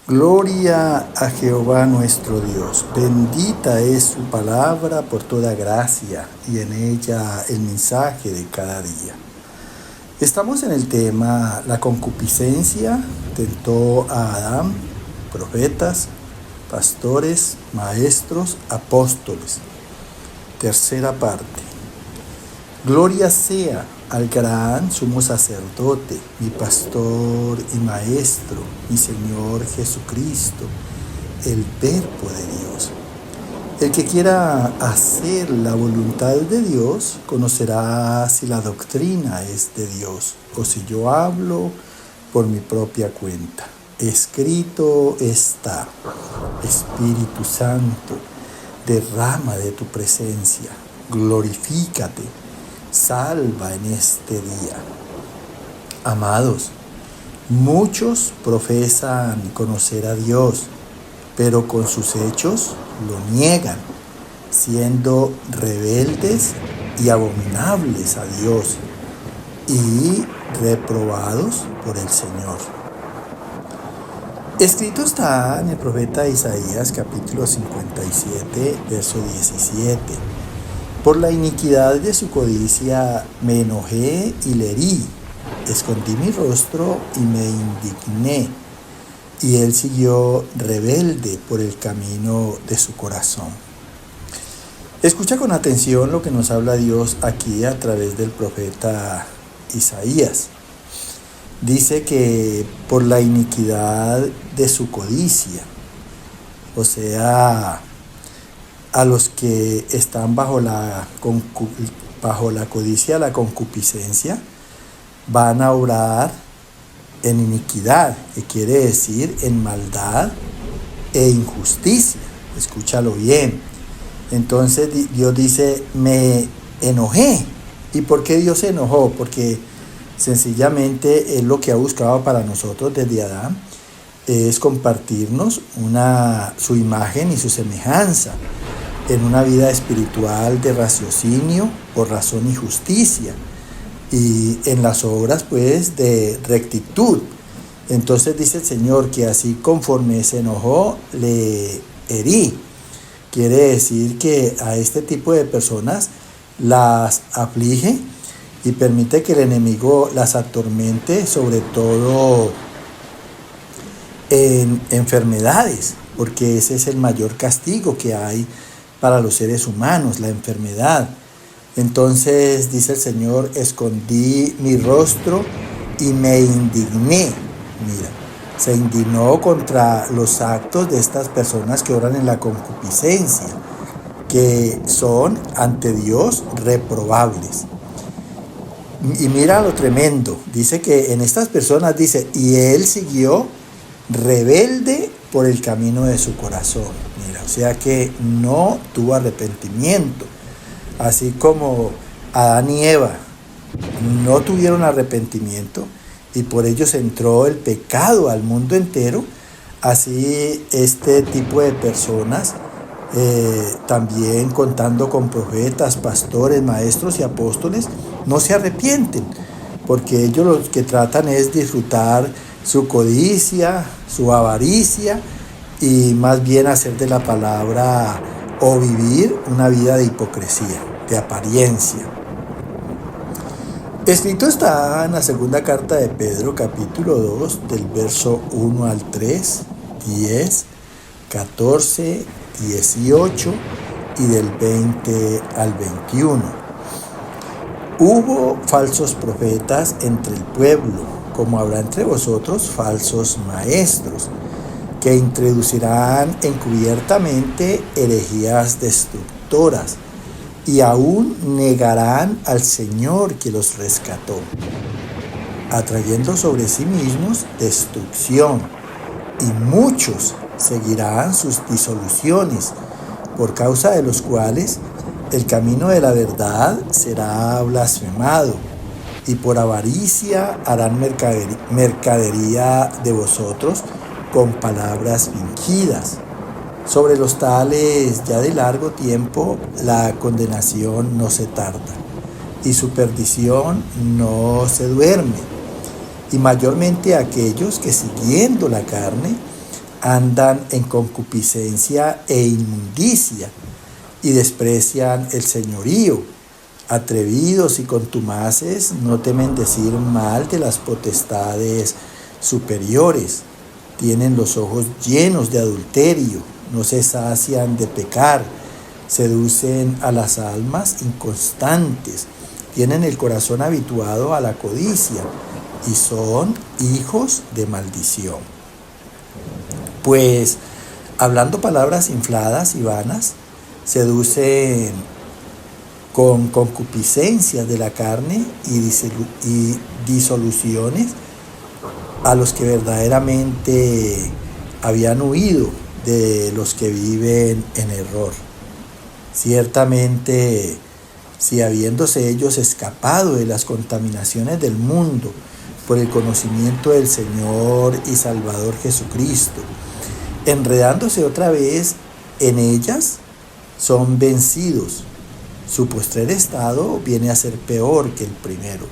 Gloria a Jehová nuestro Dios. Bendita es su palabra por toda gracia y en ella el mensaje de cada día. Estamos en el tema la concupiscencia tentó a Adán, profetas, pastores, maestros, apóstoles. Tercera parte. Gloria sea al gran sumo sacerdote, mi pastor y maestro, mi Señor Jesucristo, el Verbo de Dios. El que quiera hacer la voluntad de Dios conocerá si la doctrina es de Dios o si yo hablo por mi propia cuenta. Escrito está: Espíritu Santo, derrama de tu presencia, glorifícate, salva en este día. Amados, muchos profesan conocer a Dios, pero con sus hechos lo niegan, siendo rebeldes y abominables a Dios y reprobados por el Señor. Escrito está en el profeta Isaías capítulo 57, verso 17. Por la iniquidad de su codicia me enojé y le herí, escondí mi rostro y me indigné, y él siguió rebelde por el camino de su corazón. Escucha con atención lo que nos habla Dios aquí a través del profeta Isaías. Dice que por la iniquidad de su codicia, o sea, a los que están bajo la codicia, la concupiscencia, van a obrar en iniquidad, que quiere decir en maldad e injusticia. Escúchalo bien. Entonces Dios dice, me enojé. ¿Y por qué Dios se enojó? Porque sencillamente Él lo que ha buscado para nosotros desde Adán es compartirnos su imagen y su semejanza en una vida espiritual de raciocinio, por razón y justicia, y en las obras pues de rectitud. Entonces dice el Señor que así conforme se enojó, le herí. Quiere decir que a este tipo de personas las aflige y permite que el enemigo las atormente, sobre todo en enfermedades, porque ese es el mayor castigo que hay para los seres humanos, la enfermedad. Entonces dice el Señor, escondí mi rostro y me indigné. Mira, se indignó contra los actos de estas personas que obran en la concupiscencia, que son ante Dios reprobables. Y mira lo tremendo, dice que en estas personas dice, y él siguió rebelde por el camino de su corazón. Mira, o sea que no tuvo arrepentimiento. Así como Adán y Eva no tuvieron arrepentimiento y por ellos entró el pecado al mundo entero, así este tipo de personas, también contando con profetas, pastores, maestros y apóstoles, no se arrepienten, porque ellos lo que tratan es disfrutar su codicia, su avaricia, y más bien hacer de la palabra o vivir una vida de hipocresía, de apariencia. Escrito está en la segunda carta de Pedro, capítulo 2, del verso 1 al 3, 10, 14, 18 y del 20 al 21. Hubo falsos profetas entre el pueblo, como habrá entre vosotros falsos maestros, que introducirán encubiertamente herejías destructoras, y aún negarán al Señor que los rescató, atrayendo sobre sí mismos destrucción, y muchos seguirán sus disoluciones, por causa de los cuales el camino de la verdad será blasfemado, y por avaricia harán mercadería de vosotros con palabras fingidas. Sobre los tales ya de largo tiempo la condenación no se tarda, y su perdición no se duerme. Y mayormente aquellos que siguiendo la carne andan en concupiscencia e inmundicia y desprecian el señorío. Atrevidos y contumaces no temen decir mal de las potestades superiores. Tienen los ojos llenos de adulterio, no se sacian de pecar, seducen a las almas inconstantes, tienen el corazón habituado a la codicia y son hijos de maldición. Pues, hablando palabras infladas y vanas, seducen con concupiscencias de la carne y disoluciones a los que verdaderamente habían huido de los que viven en error. Ciertamente, si habiéndose ellos escapado de las contaminaciones del mundo por el conocimiento del Señor y Salvador Jesucristo, enredándose otra vez en ellas, son vencidos. Su postrer estado viene a ser peor que el primero,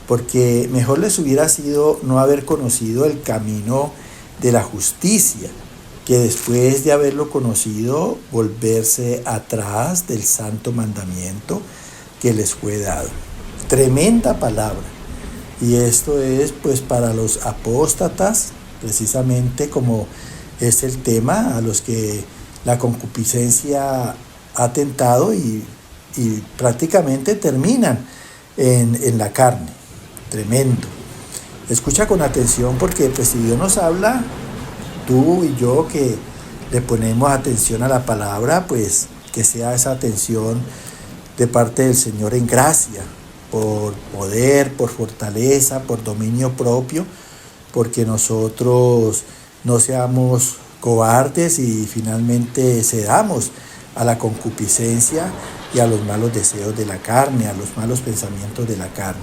porque mejor les hubiera sido no haber conocido el camino de la justicia, que después de haberlo conocido, volverse atrás del santo mandamiento que les fue dado. Tremenda palabra. Y esto es pues para los apóstatas, precisamente como es el tema, a los que la concupiscencia ha tentado y prácticamente terminan en la carne. Tremendo. Escucha con atención porque pues si Dios nos habla, tú y yo que le ponemos atención a la palabra, pues que sea esa atención de parte del Señor en gracia, por poder, por fortaleza, por dominio propio, porque nosotros no seamos cobardes y finalmente cedamos a la concupiscencia y a los malos deseos de la carne, a los malos pensamientos de la carne.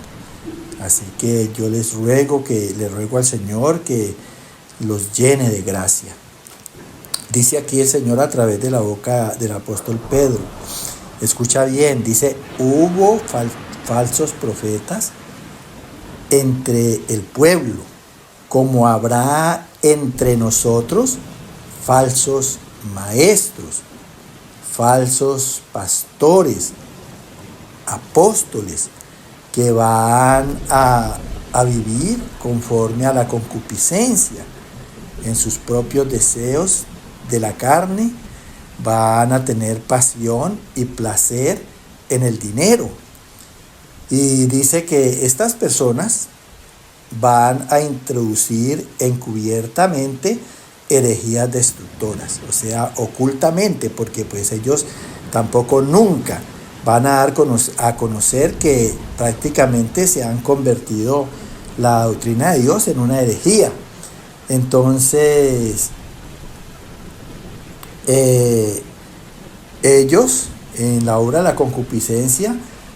Así que yo le ruego al Señor que los llene de gracia. Dice aquí el Señor a través de la boca del apóstol Pedro. Escucha bien, dice, hubo falsos profetas entre el pueblo, como habrá entre nosotros falsos maestros, falsos pastores, apóstoles, que van a vivir conforme a la concupiscencia en sus propios deseos de la carne, van a tener pasión y placer en el dinero. Y dice que estas personas van a introducir encubiertamente herejías destructoras, o sea, ocultamente, porque pues ellos tampoco nunca van a dar a conocer que prácticamente se han convertido la doctrina de Dios en una herejía. Entonces, ellos en la obra de la concupiscencia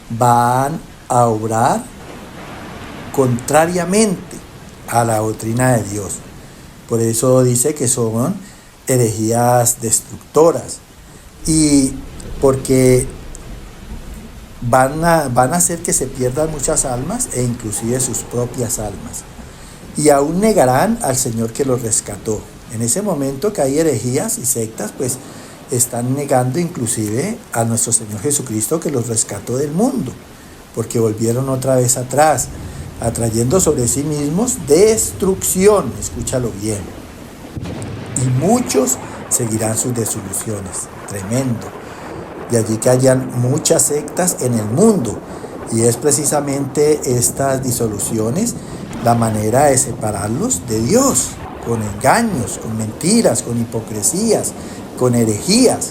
van a obrar contrariamente a la doctrina de Dios. Por eso dice que son herejías destructoras y porque van a hacer que se pierdan muchas almas e inclusive sus propias almas. Y aún negarán al Señor que los rescató. En ese momento que hay herejías y sectas, pues están negando inclusive a nuestro Señor Jesucristo que los rescató del mundo, porque volvieron otra vez atrás, atrayendo sobre sí mismos destrucción. Escúchalo bien. Y muchos seguirán sus desilusiones. Tremendo. De allí que hayan muchas sectas en el mundo. Y es precisamente estas disoluciones la manera de separarlos de Dios, con engaños, con mentiras, con hipocresías, con herejías.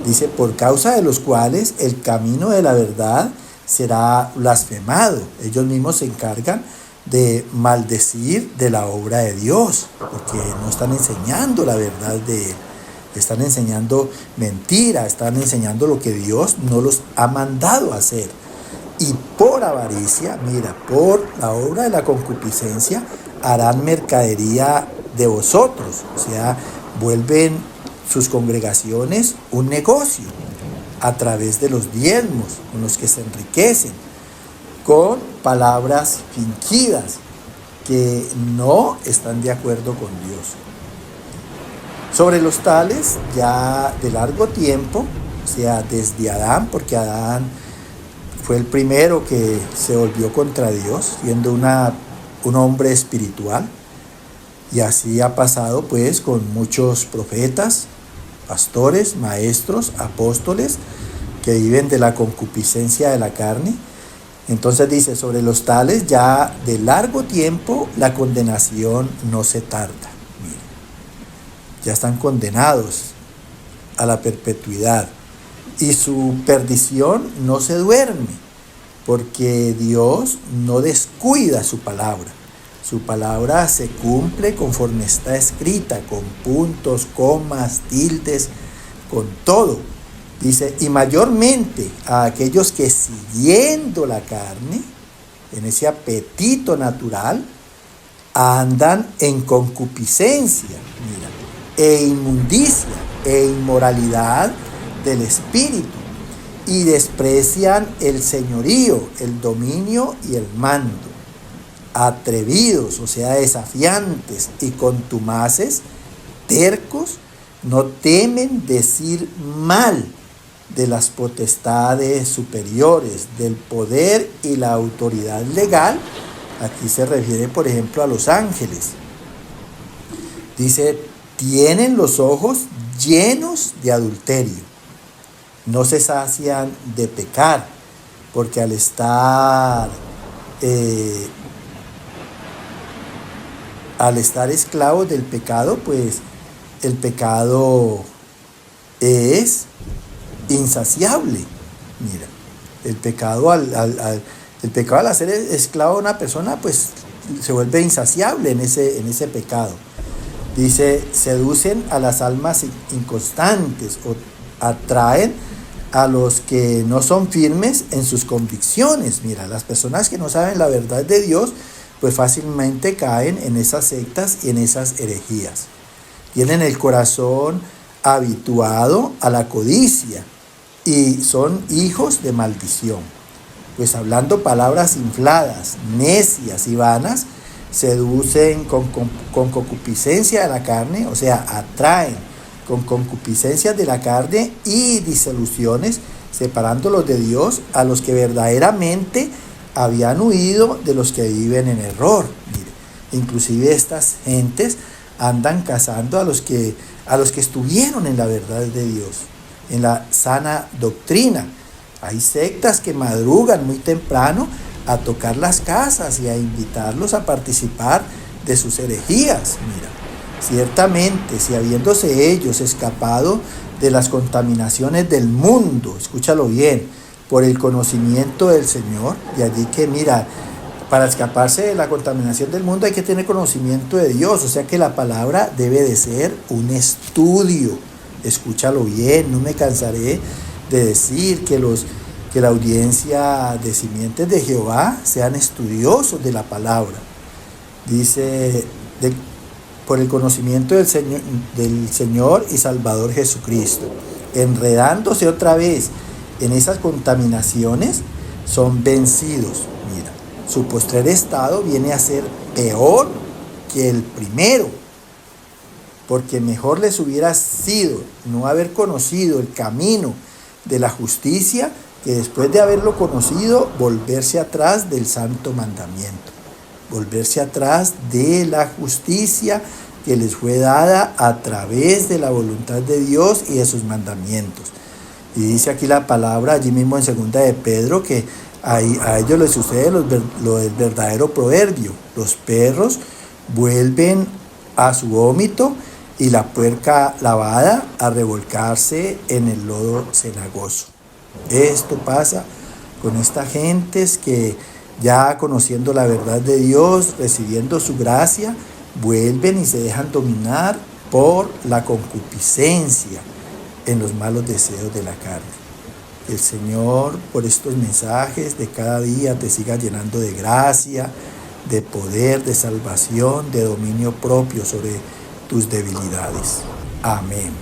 Dice, por causa de los cuales el camino de la verdad será blasfemado. Ellos mismos se encargan de maldecir de la obra de Dios, porque no están enseñando la verdad de Él. Están enseñando mentira, están enseñando lo que Dios no los ha mandado a hacer. Y por avaricia, mira, por la obra de la concupiscencia, harán mercadería de vosotros. O sea, vuelven sus congregaciones un negocio a través de los diezmos con los que se enriquecen, con palabras fingidas que no están de acuerdo con Dios. Sobre los tales, ya de largo tiempo, o sea, desde Adán, porque Adán fue el primero que se volvió contra Dios, siendo un hombre espiritual. Y así ha pasado pues con muchos profetas, pastores, maestros, apóstoles, que viven de la concupiscencia de la carne. Entonces dice, sobre los tales ya de largo tiempo la condenación no se tarda. Miren, ya están condenados a la perpetuidad y su perdición no se duerme, porque Dios no descuida su palabra. Su palabra se cumple conforme está escrita, con puntos, comas, tildes, con todo. Dice, y mayormente a aquellos que siguiendo la carne, en ese apetito natural, andan en concupiscencia, mira, e inmundicia, e inmoralidad del espíritu, y desprecian el señorío, el dominio y el mando. Atrevidos, o sea, desafiantes y contumaces, tercos, no temen decir mal de las potestades superiores, del poder y la autoridad legal. Aquí se refiere, por ejemplo, a los ángeles. Dice, tienen los ojos llenos de adulterio, no se sacian de pecar, porque al estar esclavos del pecado, pues el pecado es insaciable. Mira, el pecado al hacer esclavo a una persona, pues se vuelve insaciable en ese pecado. Dice, seducen a las almas inconstantes o atraen a los que no son firmes en sus convicciones. Mira, las personas que no saben la verdad de Dios, pues fácilmente caen en esas sectas y en esas herejías. Tienen el corazón habituado a la codicia y son hijos de maldición, pues hablando palabras infladas, necias y vanas, seducen con concupiscencia de la carne, o sea, atraen con concupiscencias de la carne y disoluciones, separándolos de Dios a los que verdaderamente habían huido de los que viven en error. Mire, inclusive estas gentes andan cazando a los que estuvieron en la verdad de Dios, en la sana doctrina. Hay sectas que madrugan muy temprano a tocar las casas y a invitarlos a participar de sus herejías. Mira, ciertamente, si habiéndose ellos escapado de las contaminaciones del mundo, escúchalo bien, por el conocimiento del Señor, y allí que mira, para escaparse de la contaminación del mundo hay que tener conocimiento de Dios, o sea que la palabra debe de ser un estudio. Escúchalo bien, no me cansaré de decir que la audiencia de Simientes de Jehová sean estudiosos de la palabra. Dice, por el conocimiento del Señor y Salvador Jesucristo, enredándose otra vez en esas contaminaciones, son vencidos. Mira, su postrer estado viene a ser peor que el primero, porque mejor les hubiera sido no haber conocido el camino de la justicia que después de haberlo conocido volverse atrás del santo mandamiento, volverse atrás de la justicia que les fue dada a través de la voluntad de Dios y de sus mandamientos. Y dice aquí la palabra, allí mismo en 2 de Pedro, que a ellos les sucede lo del verdadero proverbio: los perros vuelven a su vómito y la puerca lavada a revolcarse en el lodo cenagoso. Esto pasa con estas gentes que ya conociendo la verdad de Dios, recibiendo su gracia, vuelven y se dejan dominar por la concupiscencia en los malos deseos de la carne. El Señor, por estos mensajes de cada día, te siga llenando de gracia, de poder, de salvación, de dominio propio sobre tus debilidades. Amén.